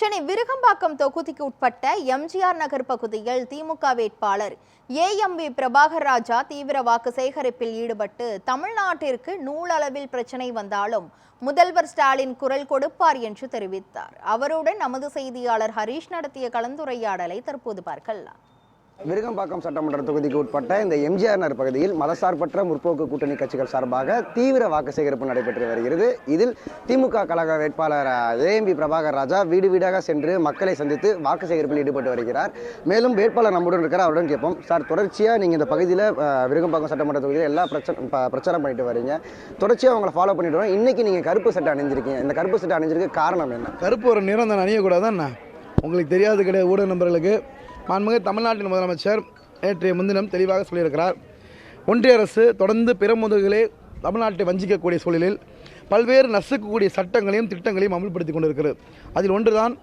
சென்னை விருகம்பாக்கம் தொகுதிக்கு உட்பட்ட எம்ஜிஆர் நகர் பகுதியில் திமுக வேட்பாளர் ஏஎம்பி பிரபாகர் ராஜா தீவிர வாக்கு சேகரிப்பில் ஈடுபட்டு தமிழ்நாட்டிற்கு நூலளவில் பிரச்சனை வந்தாலும் முதல்வர் ஸ்டாலின் குரல் கொடுப்பார் என்று தெரிவித்தார். அவருடன் நமது செய்தியாளர் ஹரீஷ் நடத்திய கலந்துரையாடலை தற்போது பார்க்கலாம். விருகம்பாக்கம் சட்டமன்ற தொகுதிக்கு உட்பட்ட இந்த எம்ஜிஆர் நகர் பகுதியில் மதசார்பற்ற முற்போக்கு கூட்டணி கட்சிகள் சார்பாக தீவிர வாக்கு சேகரிப்பு நடைபெற்று வருகிறது. இதில் திமுக கழக வேட்பாளர் ஏஎம்பி பிரபாகர் ராஜா வீடு வீடாக சென்று மக்களை சந்தித்து வாக்கு சேகரிப்பில் ஈடுபட்டு வருகிறார். மேலும் வேட்பாளர் நம்முடன் இருக்கிறார், அவருடன் கேட்போம். சார், தொடர்ச்சியாக நீங்கள் இந்த பகுதியில் விருகம்பாக்கம் சட்டமன்ற தொகுதியில் எல்லா பிரச்சாரம் பண்ணிட்டு வரீங்க, தொடர்ச்சியாக அவங்களை ஃபாலோ பண்ணிட்டு வரோம். இன்னைக்கு நீங்கள் கருப்பு சட்டை அணிஞ்சிருக்கீங்க. இந்த கருப்பு சட்டை அணிஞ்சிருக்க காரணம் என்ன? கருப்பு ஒரு நிறம் தான் அணியக்கூடாதுன்னா உங்களுக்கு தெரியாது கிடையாது. ஊடக நண்பர்களுக்கு மாண்புமிகு தமிழ்நாட்டின் முதலமைச்சர் நேற்றைய முன்தினம் தெளிவாக சொல்லியிருக்கிறார். ஒன்றிய அரசு தொடர்ந்து பிற முதல்களே தமிழ்நாட்டை வஞ்சிக்கக்கூடிய சூழலில் பல்வேறு நசுக்கக்கூடிய சட்டங்களையும் திட்டங்களையும் அமல்படுத்தி கொண்டிருக்கிறது. அதில் ஒன்றுதான்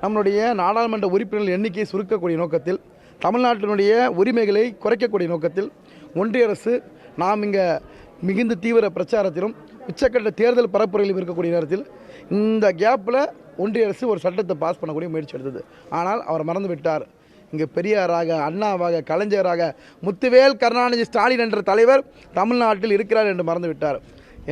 நம்மளுடைய நாடாளுமன்ற உறுப்பினர்கள் எண்ணிக்கையை சுருக்கக்கூடிய நோக்கத்தில், தமிழ்நாட்டினுடைய உரிமைகளை குறைக்கக்கூடிய நோக்கத்தில் ஒன்றிய அரசு நாம் இங்கே மிகுந்த தீவிர பிரச்சாரத்திலும் உச்சக்கட்ட தேர்தல் பரப்புரையிலும் இருக்கக்கூடிய நேரத்தில் இந்த கேப்பில் ஒன்றிய அரசு ஒரு சட்டத்தை பாஸ் பண்ணக்கூடிய முயற்சி எடுத்தது. ஆனால் அவர் மறந்து விட்டார். இங்கே பெரியாராக, அண்ணாவாக, கலைஞராக, முத்துவேல் கருணாநிதி ஸ்டாலின் என்ற தலைவர் தமிழ்நாட்டில் இருக்கிறார் என்று மறந்து விட்டார்.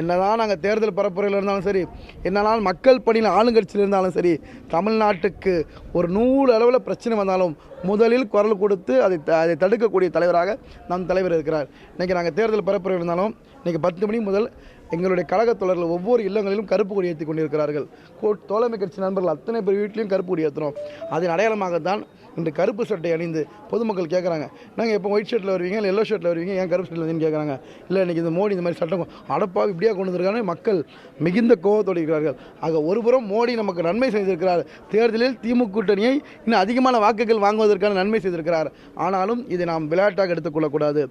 என்னதான் நாங்கள் தேர்தல் பரப்புரையில் இருந்தாலும் சரி, என்னதான் மக்கள் பணியில் ஆளுங்கட்சியில் இருந்தாலும் சரி, தமிழ்நாட்டுக்கு ஒரு நூறு அளவில் பிரச்சனை வந்தாலும் முதலில் குரல் கொடுத்து அதை தடுக்கக்கூடிய தலைவராக நம் தலைவர் இருக்கிறார். இன்றைக்கி நாங்கள் தேர்தல் பரப்புரை இருந்தாலும் இன்றைக்கி 10 மணி முதல் எங்களுடைய கழகத் தோழர்கள் ஒவ்வொரு இல்லங்களிலும் கருப்பு கொடி ஏற்றி கொண்டிருக்கிறார்கள். தோழமை கட்சி நண்பர்கள் அத்தனை பேர் வீட்லையும் கருப்பு கொடி ஏற்றுறோம். அதன் அடையாளமாகத்தான் இன்று கருப்பு சட்டை அணிந்து பொதுமக்கள் கேட்குறாங்க, நாங்கள் எப்போ ஒயிட் ஷர்ட்டில் வருவீங்க, இல்லை எல்லோ ஷர்ட்டில் வருவீங்க, ஏன் கருப்பு ஷர்ட்டில் வந்து கேட்குறாங்க. இல்லை, இன்றைக்கி இந்த மோடி இந்த மாதிரி சட்டம் அடப்பாக இப்படியாக கொண்டு வந்திருக்காங்க. மக்கள் மிகுந்த கோபத்தோடு இருக்கிறார்கள். ஆக ஒருபுறம் மோடி நமக்கு நன்மை செய்திருக்கிறார், தேர்தலில் திமுக கூட்டணியை இன்னும் அதிகமான வாக்குகள் வாங்குவதற்கான நன்மை செய்திருக்கிறார். ஆனாலும் இதை நாம் விளையாட்டாக எடுத்துக்கொள்ளக்கூடாது.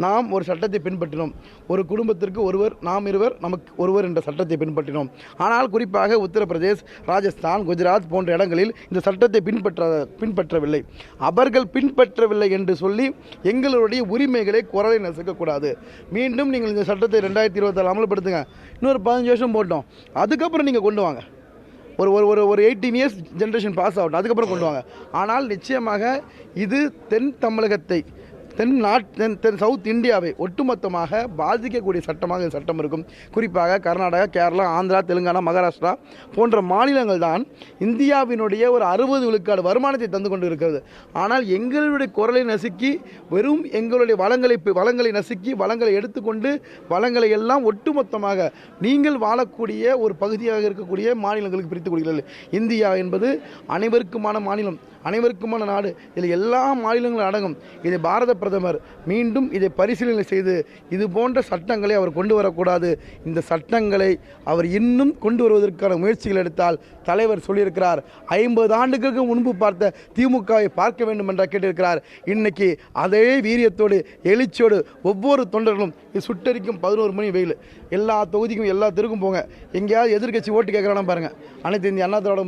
நாம் ஒரு சட்டத்தை பின்பற்றினோம். ஒரு குடும்பத்திற்கு ஒருவர், நாம் இருவர், நமக்கு ஒருவர் என்ற சட்டத்தை பின்பற்றினோம். ஆனால் குறிப்பாக உத்தரப்பிரதேஷ், ராஜஸ்தான், குஜராத் போன்ற இடங்களில் இந்த சட்டத்தை பின்பற்றவில்லை. அவர்கள் பின்பற்றவில்லை என்று சொல்லி எங்களுடைய உரிமைகளை குரலை நசுக்கக்கூடாது. மீண்டும் நீங்கள் இந்த சட்டத்தை 2024 அமல்படுத்துங்க. இன்னொரு 15 வருஷம் போட்டோம், அதுக்கப்புறம் நீங்கள் கொண்டு வாங்க. ஒரு 18 இயர்ஸ் ஜென்ரேஷன் பாஸ் ஆகட்டும், அதுக்கப்புறம் கொண்டு வாங்க. ஆனால் நிச்சயமாக இது தென் தமிழகத்தை, தென் சவுத் இந்தியாவை ஒட்டுமொத்தமாக பாதிக்கக்கூடிய சட்டமாக இந்த சட்டம் இருக்கும். குறிப்பாக கர்நாடகா, கேரளா, ஆந்திரா, தெலுங்கானா, மகாராஷ்டிரா போன்ற மாநிலங்கள் தான் இந்தியாவினுடைய ஒரு 60 விழுக்காடு வருமானத்தை தந்து கொண்டு இருக்கிறது. ஆனால் எங்களுடைய குரலை நசுக்கி, வெறும் எங்களுடைய வளங்களை நசுக்கி, வளங்களை எடுத்துக்கொண்டு, வளங்களை எல்லாம் ஒட்டுமொத்தமாக நீங்கள் வாழக்கூடிய ஒரு பகுதியாக இருக்கக்கூடிய மாநிலங்களுக்கு பிரித்து கொடுக்கிறது. இந்தியா என்பது அனைவருக்குமான மாநிலம், அனைவருக்குமான நாடு. இதில் எல்லா மாநிலங்களும் அடங்கும். இதை பாரத பிரதமர் மீண்டும் இதை பரிசீலனை செய்து இது போன்ற சட்டங்களை அவர் கொண்டு வரக்கூடாது. இந்த சட்டங்களை அவர் இன்னும் கொண்டு வருவதற்கான முயற்சிகள் எடுத்தால், தலைவர் சொல்லியிருக்கிறார், 50 ஆண்டுகளுக்கு முன்பு பார்த்த திமுகவை பார்க்க வேண்டும் என்று கேட்டிருக்கிறார். இன்னைக்கு அதே வீரியத்தோடு, எழுச்சியோடு ஒவ்வொரு தொண்டர்களும் சுட்டரிக்கும் 11 மணி வெயில், எல்லா தொகுதிக்கும் எல்லா தெருக்கும் போங்க. எங்கேயாவது எதிர்கட்சி ஓட்டு கேட்குறானா பாருங்கள். அனைத்து இந்திய அண்ணா திராவிட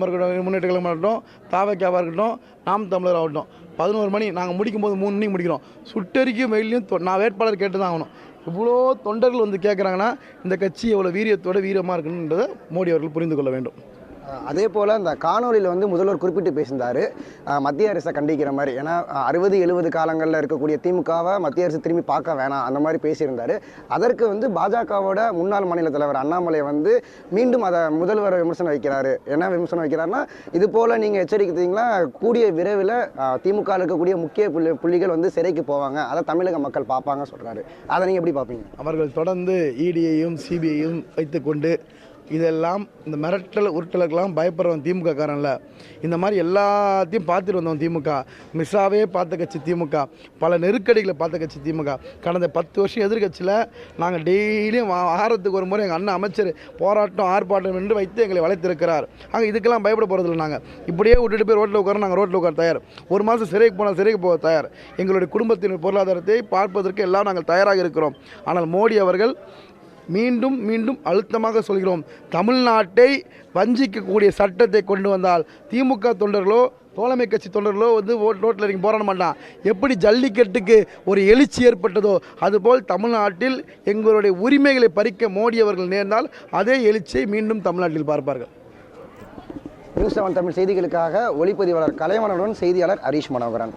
முன்னேற்ற கழகமாக இருக்கட்டும், தாவக்காவாக இருக்கட்டும், நாம் தமிழர் ஆகட்டும், 11 மணி நாங்கள் முடிக்கும்போது 3 மணிக்கு முடிக்கிறோம். சுட்டரிக்கும் வெயிலையும் நான் வேட்பாளர் கேட்டு தான் ஆகணும். இவ்வளோ தொண்டர்கள் வந்து கேட்குறாங்கன்னா இந்த கட்சி எவ்வளோ வீரியத்தோடு வீரமாக இருக்குன்றதை மோடி அவர்கள் புரிந்து கொள்ள வேண்டும். அதே போல் இந்த காணொலியில் வந்து முதல்வர் குறிப்பிட்டு பேசியிருந்தார், மத்திய அரசை கண்டிக்கிற மாதிரி. ஏன்னா 60-70 காலங்களில் இருக்கக்கூடிய திமுகவை மத்திய அரசு திரும்பி பார்க்க வேணாம், அந்த மாதிரி பேசியிருந்தார். அதற்கு வந்து பாஜகவோட முன்னாள் மாநில தலைவர் அண்ணாமலை வந்து மீண்டும் அதை முதல்வரை விமர்சனம் வைக்கிறாரு. என்ன விமர்சனம் வைக்கிறாருன்னா, இது போல் நீங்கள் எச்சரிக்கைத்தீங்களா, கூடிய விரைவில் திமுக இருக்கக்கூடிய முக்கிய புள்ளிகள் வந்து சிறைக்கு போவாங்க, அதை தமிழக மக்கள் பார்ப்பாங்க சொல்கிறாரு. அதை நீங்கள் எப்படி பார்ப்பீங்க? அவர்கள் தொடர்ந்து இடியையும் சிபிஐயும் வைத்துக்கொண்டு இதெல்லாம் இந்த மிரட்டல் உருட்டலுக்கெல்லாம் பயப்படுறவன் திமுக காரன்ல. இந்த மாதிரி எல்லாத்தையும் பார்த்துட்டு வந்தோம். திமுக மிஸ்ஸாவே பார்த்த கட்சி திமுக, பல நெருக்கடிகளை பார்த்த கட்சி திமுக. கடந்த 10 வருஷம் எதிர்கட்சியில் நாங்கள் டெய்லியும் வாரத்துக்கு ஒரு முறை எங்கள் அண்ணன் அமைச்சர் போராட்டம், ஆர்ப்பாட்டம் என்று வைத்து எங்களை வளைத்திருக்கிறார். அங்கே இதுக்கெல்லாம் பயப்பட போகிறதில்ல. நாங்கள் இப்படியே விட்டுட்டு போய் ரோட்டில் உட்கார, நாங்கள் ரோட்டில் உட்கார தயார். ஒரு மாதம் சிறைக்கு போனால் சிறைக்கு போக தயார். எங்களுடைய குடும்பத்தின் பொருளாதாரத்தை பார்ப்பதற்கு எல்லாம் நாங்கள் தயாராக இருக்கிறோம். ஆனால் மோடி அவர்கள் மீண்டும் மீண்டும் அழுத்தமாக சொல்கிறோம், தமிழ்நாட்டை வஞ்சிக்கக்கூடிய சட்டத்தை கொண்டு வந்தால் திமுக தொண்டர்களோ, தோழமை கட்சி தொண்டர்களோ வந்து ரோட்டில் இறங்கி போராட மாட்டான். எப்படி ஜல்லிக்கட்டுக்கு ஒரு எழுச்சி ஏற்பட்டதோ அதுபோல் தமிழ்நாட்டில் எங்களுடைய உரிமைகளை பறிக்க மோடி அவர்கள் நேர்ந்தால் அதே எழுச்சியை மீண்டும் தமிழ்நாட்டில் பார்ப்பார்கள். நியூஸ் 7 தமிழ் செய்திகளுக்காக ஒளிப்பதிவாளர் கலைவனுடன் செய்தியாளர் ஹரீஷ் மனோகரன்.